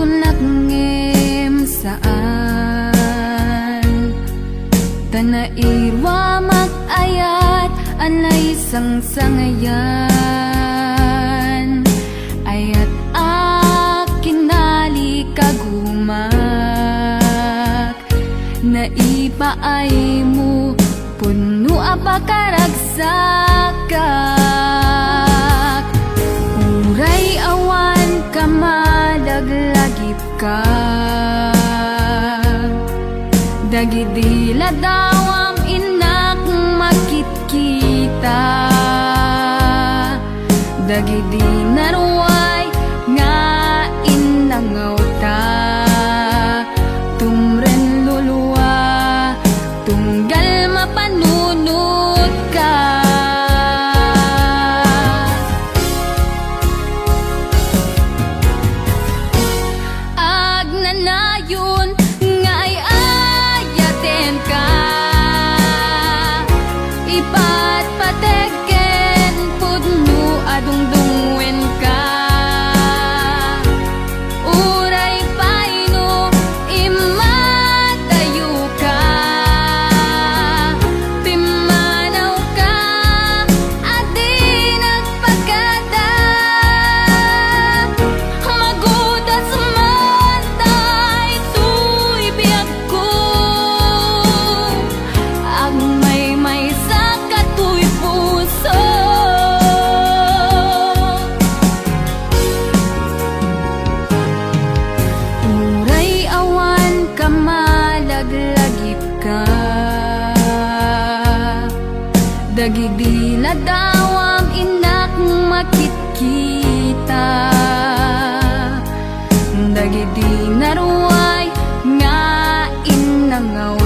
kunakngem saan tanairwa magayat anay sangsangayan ayat akinali kagumak naipaay mo puno apakaragsakak uray awan ka madaglagip ka dagidila dawam inak makitkita dagidi naruay nga inangaw ta tumren luluwa tunggal mapanunod ka agnanayon nga ay ayaten ka ipatpategen pudno adungdungwen ka uray paino imatayo ka pimanaw ka adi nagpagada magudas man tay tuy biyag ko ang may sa katuy puso uray awan ka malaglagip ka dagidi na dawam inak makitkita dagidi naruay nga inangaw